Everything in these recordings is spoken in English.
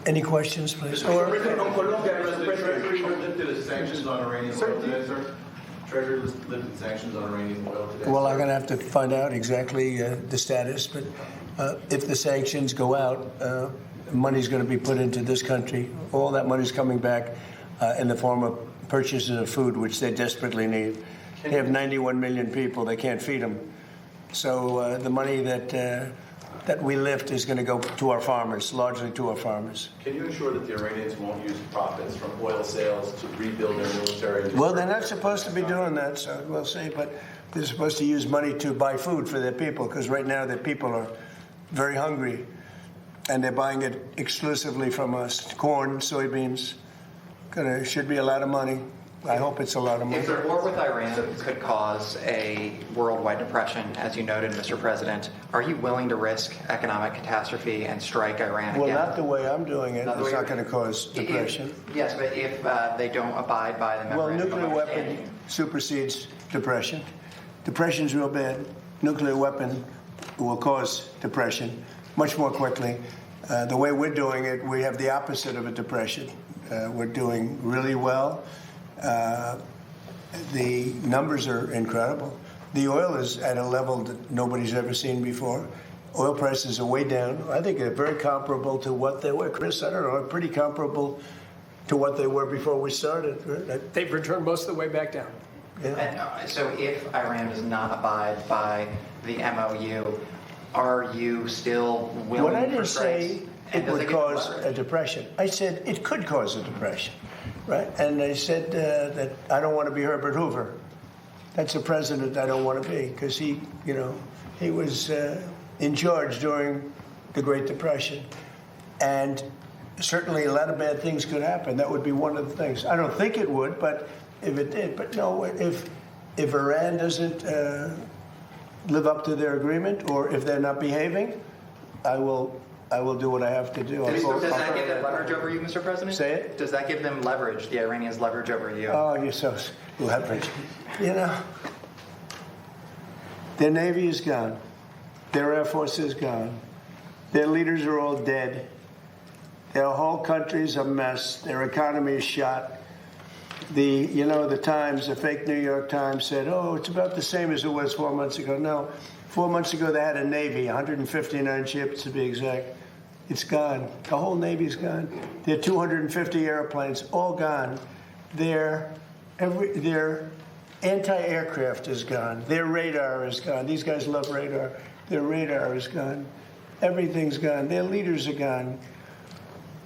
Any questions, please? Mr. President, on Colombia, Mr. President, Treasury lifted sanctions on Iranian oil today, sir? Treasury lifted sanctions on Iranian oil today. Well, I'm going to have to find out exactly the status, but if the sanctions go out, money's going to be put into this country. All that money's coming back in the form of purchases of food, which they desperately need. They have 91 million people. They can't feed them. So the money that we lift is going to go to our farmers, largely to our farmers. Can you ensure that the Iranians won't use profits from oil sales to rebuild their military? Well, they're not supposed to be doing that, so we'll see. But they're supposed to use money to buy food for their people, because right now their people are very hungry, and they're buying it exclusively from us. Corn, soybeans. Should be a lot of money. I hope it's a lot of money. If the war with Iran could cause a worldwide depression, as you noted, Mr. President, are you willing to risk economic catastrophe and strike Iran again? Well, not the way I'm doing it. It's not going to cause depression. Yes, but if they don't abide by the memorandum of nuclear weapon understanding. supersedes depression. Depression's real bad. Nuclear weapon will cause depression much more quickly. The way we're doing it, we have the opposite of a depression. We're doing really well. The numbers are incredible. The oil is at a level that nobody's ever seen before. Oil prices are way down. I think they're very comparable to what they were. Chris, I don't know, pretty comparable to what they were before we started. Right? They've returned most of the way back down. Yeah. And, so if Iran does not abide by the MOU, are you still willing Well, I for didn't strikes? say And it does would give them cause leverage? a depression. I said it could cause a depression, right? And I said that I don't want to be Herbert Hoover. That's a president I don't want to be, because he was in charge during the Great Depression. And certainly a lot of bad things could happen. That would be one of the things. I don't think it would, but if it did. But no, if Iran doesn't live up to their agreement, or if they're not behaving, I will do what I have to do. Does that give them leverage over you, Mr. President? Say it? Does that give them leverage, the Iranians leverage over you? Oh, you're so leverage. Their Navy is gone. Their Air Force is gone. Their leaders are all dead. Their whole country's a mess. Their economy is shot. The Times, the fake New York Times said, oh, it's about the same as it was 4 months ago. No, 4 months ago they had a Navy, 159 ships to be exact. It's gone. The whole Navy's gone. Their 250 airplanes, all gone. Their anti-aircraft is gone. Their radar is gone. These guys love radar. Their radar is gone. Everything's gone. Their leaders are gone.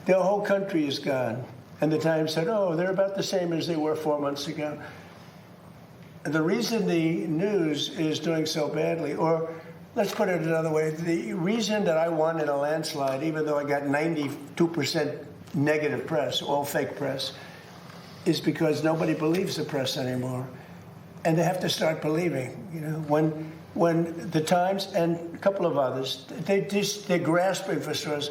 Their whole country is gone. And the Times said, oh, they're about the same as they were 4 months ago. The reason the news is doing so badly, or let's put it another way, the reason that I won in a landslide, even though I got 92% negative press, all fake press, is because nobody believes the press anymore. And they have to start believing. When the Times and a couple of others, they're grasping for straws.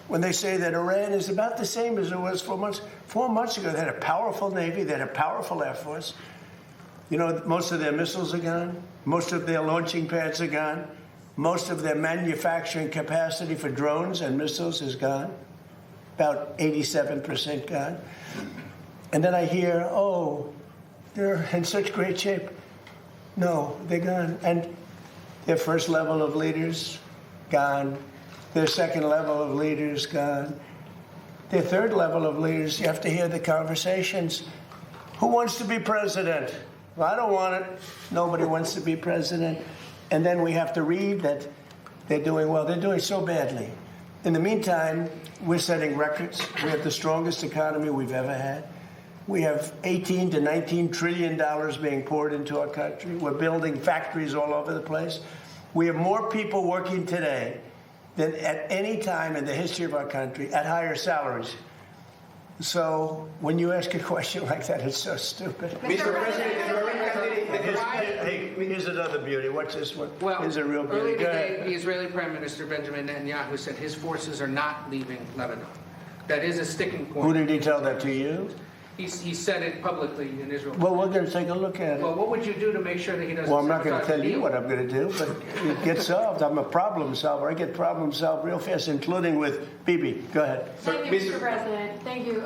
When they say that Iran is about the same as it was 4 months. 4 months ago, they had a powerful Navy, they had a powerful Air Force. Most of their missiles are gone. Most of their launching pads are gone. Most of their manufacturing capacity for drones and missiles is gone. About 87% gone. And then I hear, oh, they're in such great shape. No, they're gone. And their first level of leaders, gone. Their second level of leaders, gone. Their third level of leaders, you have to hear the conversations. Who wants to be president? Well, I don't want it. Nobody wants to be president. And then we have to read that they're doing well. They're doing so badly. In the meantime, we're setting records. We have the strongest economy we've ever had. We have $18 to $19 trillion being poured into our country. We're building factories all over the place. We have more people working today than at any time in the history of our country at higher salaries. So when you ask a question like that, it's so stupid. Mr. President, Here's another beauty. What's this one? Well, here's a real beauty. earlier Go today, ahead. the Israeli Prime Minister Benjamin Netanyahu said his forces are not leaving Lebanon. That is a sticking point. Who did he tell that to you? He said it publicly in Israel. Well, we're going to take a look at it. Well, what would you do to make sure that he doesn't? Well, I'm not going to sabotage tell the you deal? what I'm going to do, but it gets solved. I'm a problem solver. I get problem solved real fast, including with Bibi. Go ahead. Thank you, Mr. President. Thank you.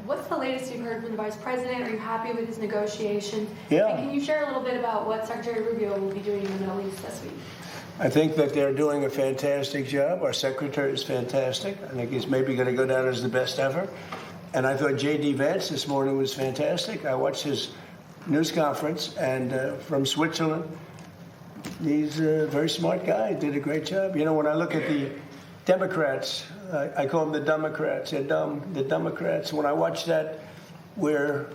What's the latest you've heard from the Vice President? Are you happy with his negotiations? Yeah. And can you share a little bit about what Secretary Rubio will be doing in the Middle East this week? I think that they're doing a fantastic job. Our secretary is fantastic. I think he's maybe going to go down as the best ever. And I thought J.D. Vance this morning was fantastic. I watched his news conference, and from Switzerland, he's a very smart guy. He did a great job. You know, when I look at the Democrats, I call them the Democrats. They're dumb. The Democrats. When I watched that, where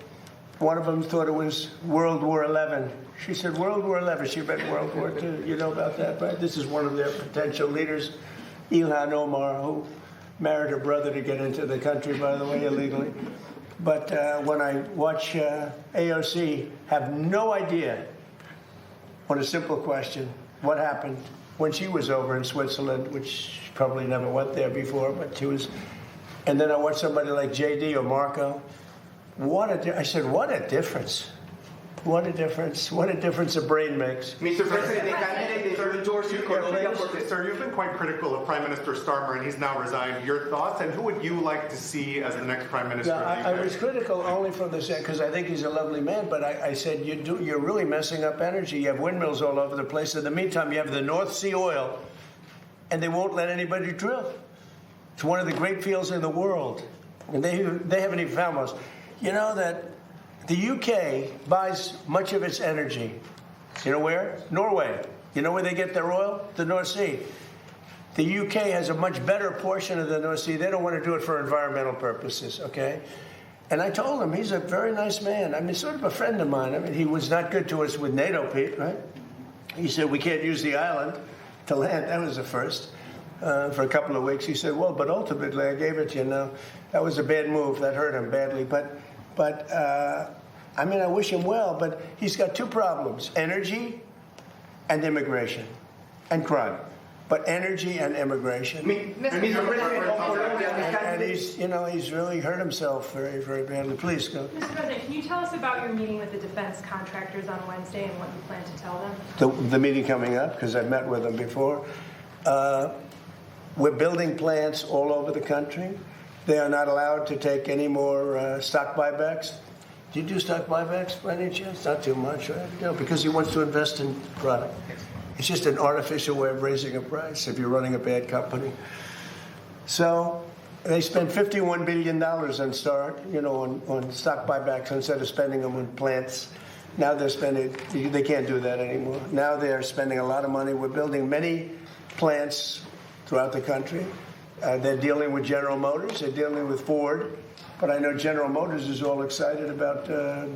one of them thought it was World War XI. She said World War XI. She read World War II. You know about that, right? This is one of their potential leaders, Ilhan Omar, who married her brother to get into the country, by the way, illegally. But when I watch AOC have no idea on a simple question, what happened when she was over in Switzerland, which she probably never went there before, but she was. And then I watch somebody like JD or Marco. I said, what a difference. What a difference. What a difference a brain makes. Mr. President, the candidate that you endorse you, Colombia, sir, you've been quite critical of Prime Minister Starmer, and he's now resigned. Your thoughts, and who would you like to see as the next Prime Minister? Yeah, I was critical only from the because I think he's a lovely man, but I said you're really messing up energy. You have windmills all over the place. In the meantime, you have the North Sea oil, and they won't let anybody drill. It's one of the great fields in the world, and they haven't even found most. You know that the UK buys much of its energy. You know where? Norway. You know where they get their oil? The North Sea. The UK has a much better portion of the North Sea. They don't want to do it for environmental purposes, okay? And I told him, he's a very nice man. I mean, sort of a friend of mine. I mean, he was not good to us with NATO, Pete, right? He said, we can't use the island to land. That was the first. For a couple of weeks, he said, well, but ultimately I gave it to you. Now, that was a bad move. That hurt him badly. But I mean, I wish him well, but he's got two problems, energy and immigration and crime. But energy and immigration. And he's really hurt himself very, very badly. Please go. Mr. President, can you tell us about your meeting with the defense contractors on Wednesday and what you plan to tell them? The meeting coming up, because I've met with them before. We're building plants all over the country. They are not allowed to take any more stock buybacks. Do you do stock buybacks by any chance? Not too much, right? No, because he wants to invest in product. It's just an artificial way of raising a price if you're running a bad company. So they spent $51 billion on stock buybacks instead of spending them on plants. Now they're spending, they can't do that anymore. Now they're spending a lot of money. We're building many plants throughout the country. They're dealing with General Motors. They're dealing with Ford. But I know General Motors is all excited about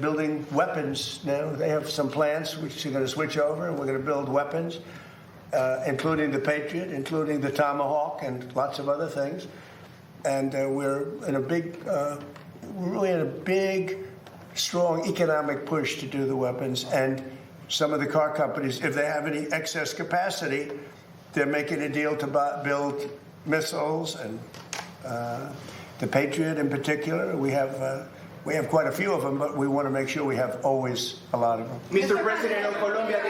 building weapons now. They have some plants which are going to switch over, and we're going to build weapons, including the Patriot, including the Tomahawk, and lots of other things. And we're really in a big, strong economic push to do the weapons. And some of the car companies, if they have any excess capacity, they're making a deal to build missiles and the Patriot in particular. We have quite a few of them, but we want to make sure we have always a lot of them. Mr. President of Colombia,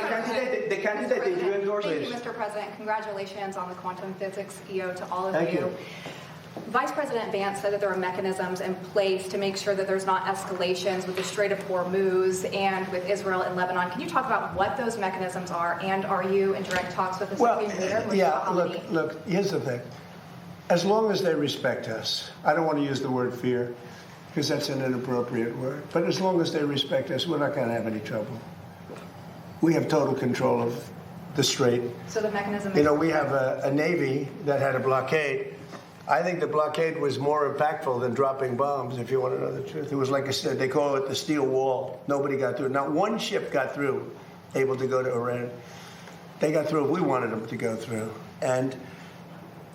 the candidate that you endorse. Thank you, Mr. President. Congratulations on the quantum physics EO to all of Thank you. Vice President Vance said that there are mechanisms in place to make sure that there's not escalations with the Strait of Hormuz and with Israel and Lebanon. Can you talk about what those mechanisms are, and are you in direct talks with the Supreme Leader? Look, here's the thing. As long as they respect us, I don't want to use the word fear, because that's an inappropriate word, but as long as they respect us, we're not going to have any trouble. We have total control of the Strait. So the mechanism is... You know, we have a Navy that had a blockade. I think the blockade was more impactful than dropping bombs, if you want to know the truth. It was like I said, they call it the steel wall. Nobody got through. Not one ship got through, able to go to Iran. They got through if we wanted them to go through. And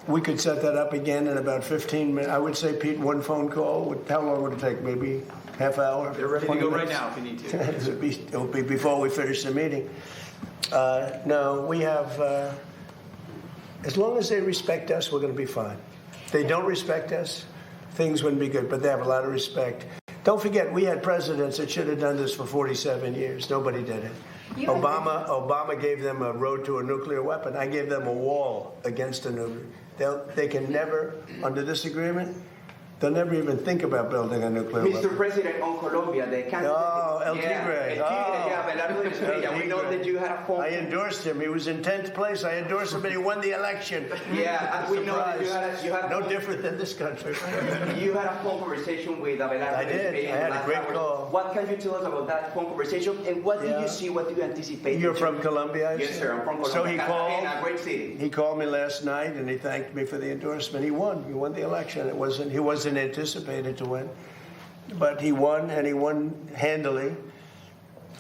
we could set that up again in about 15 minutes. I would say, Pete, one phone call. How long would it take? Maybe half hour? They're ready to go right now if you need to. It'll be before we finish the meeting. No, we have, as long as they respect us, we're going to be fine. If they don't respect us, things wouldn't be good, but they have a lot of respect. Don't forget, we had presidents that should have done this for 47 years. Nobody did it. Obama gave them a road to a nuclear weapon. I gave them a wall against a nuclear. They can never, under this agreement, they'll never even think about building a nuclear Mr. weapon. President, on Colombia, the candidate. Oh, El Tigre. Abelardo Estrella. We know that you had a phone. I endorsed him. He was in 10th place. I endorsed him, and he won the election. Yeah, and we know that you had No different than this country. You had a phone conversation with Abelardo. I did. Estrella I had a last great hour. call. What can you tell us about that phone conversation, and what do Yeah. you see? What do you anticipate? You're from Colombia? I Yes, see. sir. I'm from Colombia. So he Cartagena, called. great city. He called me last night and he thanked me for the endorsement. He won. He won the election. He wasn't anticipated to win, but he won, and he won handily.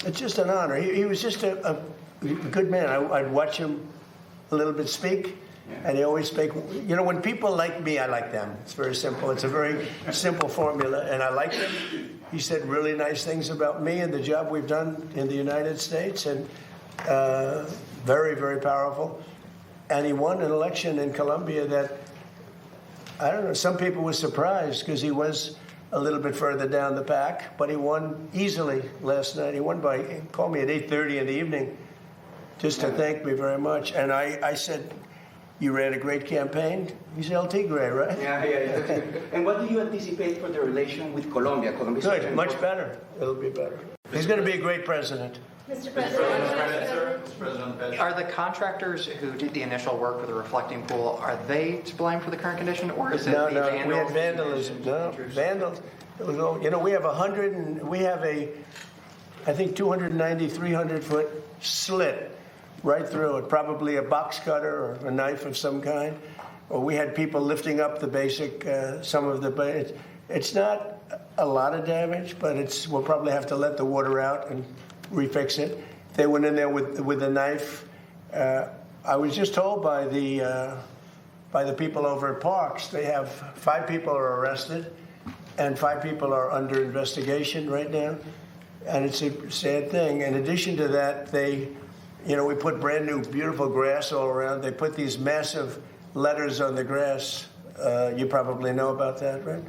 It's just an honor. He was just a good man. I'd watch him a little bit speak, and he always spoke. You know, when people like me, I like them. It's very simple. It's a very simple formula, and I like him. He said really nice things about me and the job we've done in the United States, and very, very powerful. And he won an election in Colombia that, I don't know, some people were surprised because he was a little bit further down the pack, but he won easily last night. He called me at 8:30 in the evening just to thank me very much. And I said, you ran a great campaign. He's El Tigre, right? Yeah. And what do you anticipate for the relation with Colombia? Colombia is such Good, an much important- better. It'll be better. He's going to be a great president. Mr. Mr. President, sir. Mr. President, on the bench. Are the contractors who did the initial work for the reflecting pool, are they to blame for the current condition, or is it No, the no, vandals? we had vandalism. No, vandals. It was all, you know, we have I think 290, 300-foot slit right through it, probably a box cutter or a knife of some kind. Or we had people lifting up the basic, it's not a lot of damage, but we'll probably have to let the water out and refix it. They went in there with a knife. I was just told by the people over at Parks, they have 5 people are arrested and 5 people are under investigation right now. And it's a sad thing. In addition to that, we put brand new, beautiful grass all around. They put these massive letters on the grass. You probably know about that, right?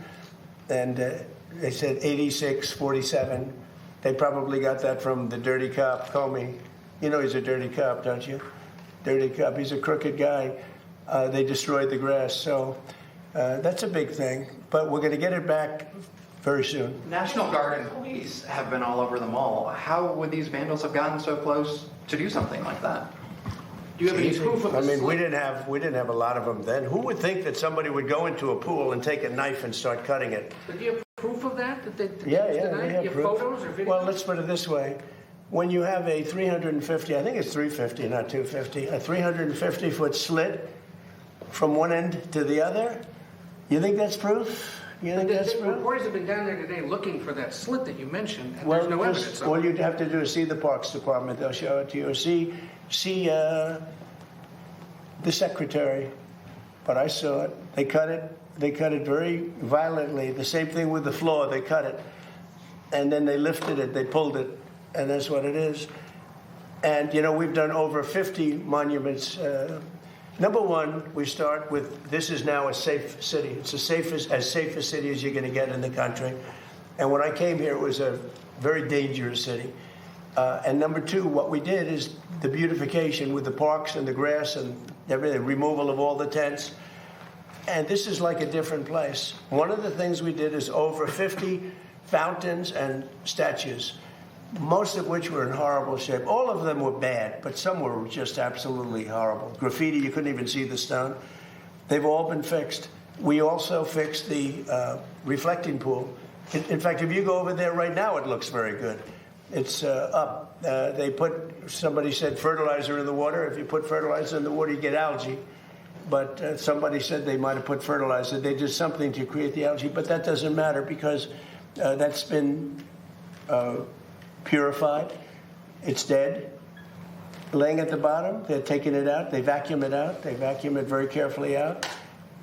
And they said 8647. They probably got that from the dirty cop, Comey. You know he's a dirty cop, don't you? Dirty cop. He's a crooked guy. They destroyed the grass. So that's a big thing. But we're going to get it back very soon. National Guard and police have been all over the mall. How would these vandals have gotten so close to do something like that? Do you have any proof of I this? mean, we didn't have a lot of them then. Who would think that somebody would go into a pool and take a knife and start cutting it? But do you have proof of that? That they Yeah, used the we knife? have You have proof. photos or videos? Well, let's put it this way. When you have a 350, I think it's 350, not 250, a 350-foot slit from one end to the other, you think that's proof? You think that's The proof? reporters have been down there today looking for that slit that you mentioned, and there's no evidence of all it. you'd have to do is see the Parks Department. They'll show it to you. Or see the secretary. But I saw it. They cut it. They cut it very violently. The same thing with the floor. They cut it. And then they lifted it. They pulled it. And that's what it is. And, we've done over 50 monuments. Number one, we start with, this is now a safe city. It's as safe a city as you're going to get in the country. And when I came here, it was a very dangerous city. And number two, what we did is the beautification with the parks and the grass and everything, removal of all the tents. And this is like a different place. One of the things we did is over 50 fountains and statues, most of which were in horrible shape. All of them were bad, but some were just absolutely horrible. Graffiti, you couldn't even see the stone. They've all been fixed. We also fixed the reflecting pool. In fact, if you go over there right now, it looks very good. It's up. Somebody said fertilizer in the water. If you put fertilizer in the water, you get algae. But somebody said they might have put fertilizer. They did something to create the algae, but that doesn't matter because that's been purified. It's dead. Laying at the bottom, they're taking it out. They vacuum it out. They vacuum it very carefully out.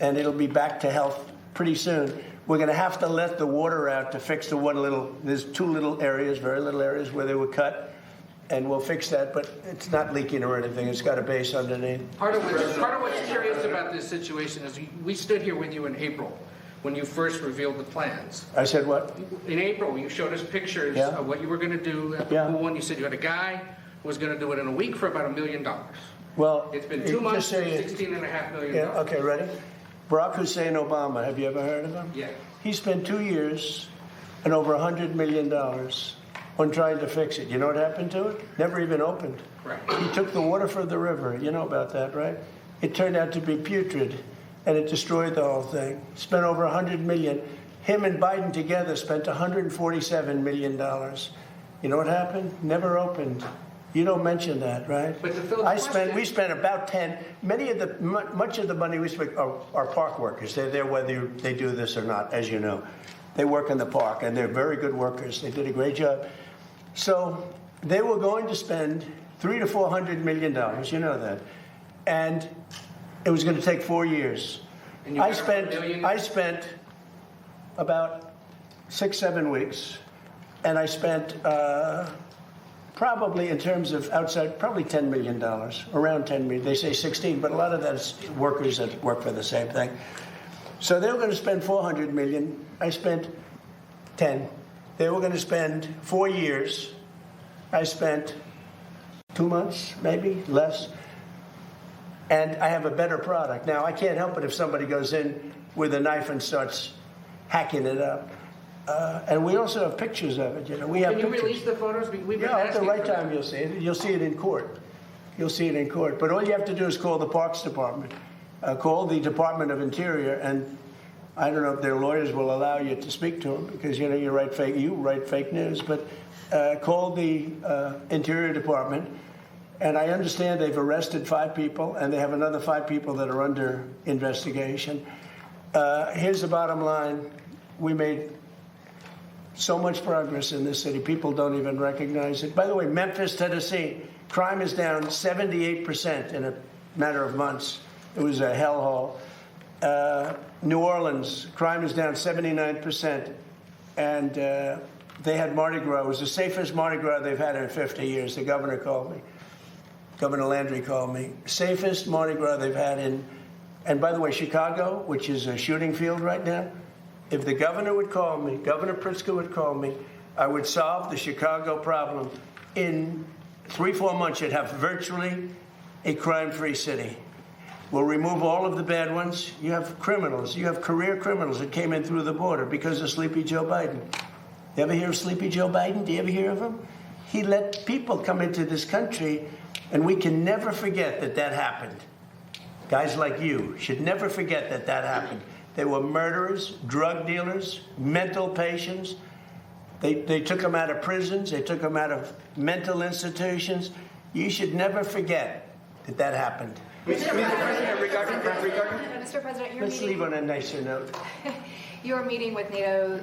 And it'll be back to health pretty soon. We're going to have to let the water out to fix there's 2 little areas, very little areas where they were cut. And we'll fix that, but it's not leaking or anything. It's got a base underneath. Part of what's curious about this situation is we stood here with you in April when you first revealed the plans. I said what? In April, you showed us pictures Yeah. of what you were going to do at the Yeah. pool, and you said you had a guy who was going to do it in a week for about $1 million. Well, It's been you 2 months, just say it. $16.5 million. Yeah, okay, ready? Barack Hussein Obama, have you ever heard of him? Yeah. He spent 2 years and over $100 million on trying to fix it. You know what happened to it? Never even opened. Right. He took the water from the river. You know about that, right? It turned out to be putrid, and it destroyed the whole thing. Spent over $100 million. Him and Biden together spent $147 million. You know what happened? Never opened. You don't mention that, right? But to fill the We spent about 10. Much of the money we spent are park workers. They're there whether they do this or not, as you know. They work in the park, and they're very good workers. They did a great job. So they were going to spend $300 to $400 million. You know that, and it was going to take 4 years. And you got $1 million? I spent about 6-7 weeks, and I spent probably in terms of outside, probably $10 million, around $10 million. They say 16, but a lot of that is workers that work for the same thing. So they were going to spend $400 million. I spent 10. They were going to spend 4 years. I spent 2 months, maybe less. And I have a better product. Now, I can't help it if somebody goes in with a knife and starts hacking it up. And we also have pictures of it. You know, we have Can you pictures. release the photos? We've been Yeah, at the asking right for that. time you'll see it. You'll see it in court. You'll see it in court. But all you have to do is call the Parks Department. Call the Department of Interior, and I don't know if their lawyers will allow you to speak to them because you know you write fake news. But call the Interior Department, and I understand they've arrested 5 people, and they have another 5 people that are under investigation. Here's the bottom line: we made so much progress in this city. People don't even recognize it. By the way, Memphis, Tennessee, crime is down 78% in a matter of months. It was a hellhole. New Orleans, crime is down 79%. And they had Mardi Gras. It was the safest Mardi Gras they've had in 50 years. The governor called me. Governor Landry called me. Safest Mardi Gras they've had in... And by the way, Chicago, which is a shooting field right now, if the governor would call me, Governor Pritzker would call me, I would solve the Chicago problem. In 3-4 months, you'd have virtually a crime-free city. We'll remove all of the bad ones. You have criminals. You have career criminals that came in through the border because of Sleepy Joe Biden. You ever hear of Sleepy Joe Biden? Do you ever hear of him? He let people come into this country, and we can never forget that that happened. Guys like you should never forget that that happened. They were murderers, drug dealers, mental patients. They took them out of prisons. They took them out of mental institutions. You should never forget that that happened. Mr. President, Let's leave on a nicer note. you're meeting with NATO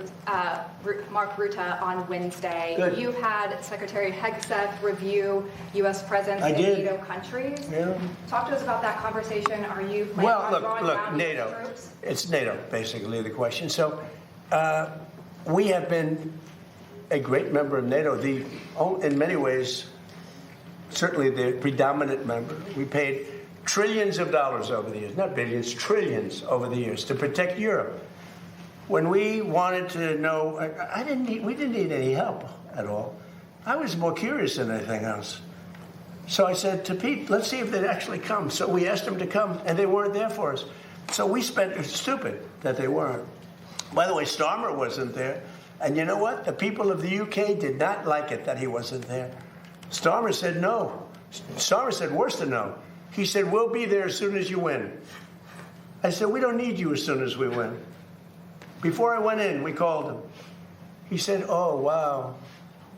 Mark Rutte on Wednesday. Good. You had Secretary Hegseth review U.S. presence I in did. NATO countries. Yeah. Talk to us about that conversation. Are you planning Well, on drawing look, down NATO. US troops? It's NATO, basically, the question. So we have been a great member of NATO, in many ways, certainly the predominant member. We paid trillions of dollars over the years, not billions, trillions over the years to protect Europe. When we wanted to know, we didn't need any help at all. I was more curious than anything else. So I said to Pete, let's see if they'd actually come. So we asked them to come, and they weren't there for us. So it's stupid that they weren't. By the way, Starmer wasn't there. And you know what? The people of the UK did not like it that he wasn't there. Starmer said no. Starmer said worse than no. He said, we'll be there as soon as you win. I said, we don't need you as soon as we win. Before I went in, we called him. He said, oh, wow,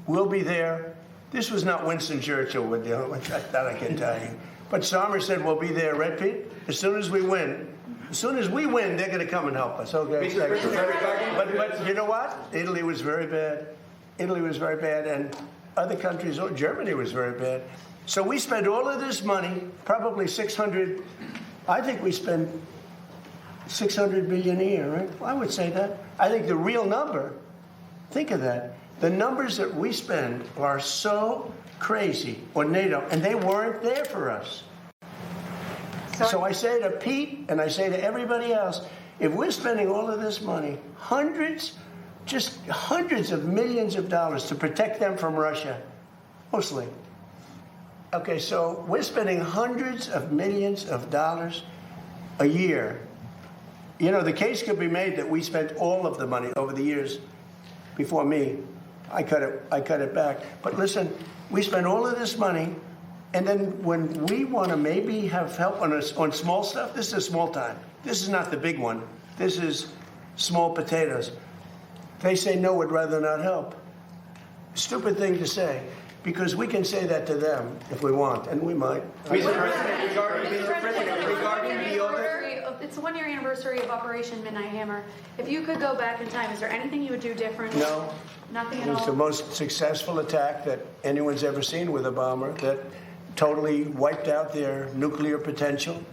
we'll be there. This was not Winston Churchill we're dealing with, that I can tell you. But Starmer said, we'll be there, right, Pete? As soon as we win. As soon as we win, they're going to come and help us. Okay. But you know what? Italy was very bad. Italy was very bad, and other countries, Germany was very bad. So we spent all of this money, probably 600, I think we spend 600 billion a year, right? I would say that. I think the real number, think of that. The numbers that we spend are so crazy on NATO, and they weren't there for us. So I say to Pete, and I say to everybody else, If we're spending all of this money, just hundreds of millions of dollars to protect them from Russia, mostly. Okay, so we're spending hundreds of millions of dollars a year. You know, the case could be made that we spent all of the money over the years before me. I cut it back. But listen, we spend all of this money, and then when we want to maybe have help on small stuff, this is small time. This is not the big one. This is small potatoes. They say no, would rather not help. Stupid thing to say, because we can say that to them if we want, and we might. Mr. President, regarding the other... It's the 1-year anniversary of Operation Midnight Hammer. If you could go back in time, is there anything you would do different? No. Nothing at It was the all? most successful attack that anyone's ever seen with a bomber that totally wiped out their nuclear potential.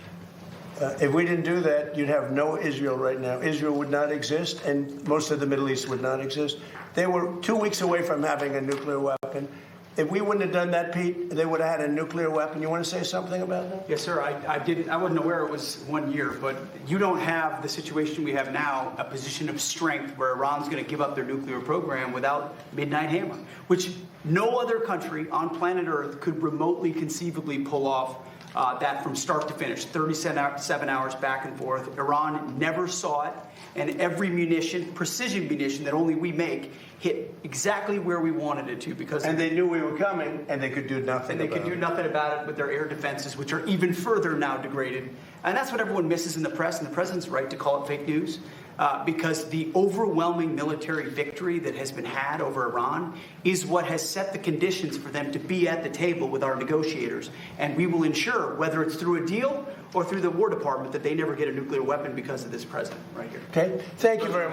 If we didn't do that, you'd have no Israel right now. Israel would not exist, and most of the Middle East would not exist. They were 2 weeks away from having a nuclear weapon. If we wouldn't have done that, Pete, they would have had a nuclear weapon. You want to say something about that? Yes, sir. I wasn't aware it was 1 year, but you don't have the situation we have now, a position of strength where Iran's going to give up their nuclear program without Midnight Hammer, which no other country on planet Earth could remotely conceivably pull off that from start to finish, 37 hours back and forth. Iran never saw it, and every munition, precision munition that only we make, hit exactly where we wanted it to because... And they knew we were coming, and they could do nothing about it. And they could do nothing about it with their air defenses, which are even further now degraded. And that's what everyone misses in the press, and the president's right to call it fake news, because the overwhelming military victory that has been had over Iran is what has set the conditions for them to be at the table with our negotiators. And we will ensure, whether it's through a deal or through the War Department, that they never get a nuclear weapon because of this president right here. Okay? Thank you very much.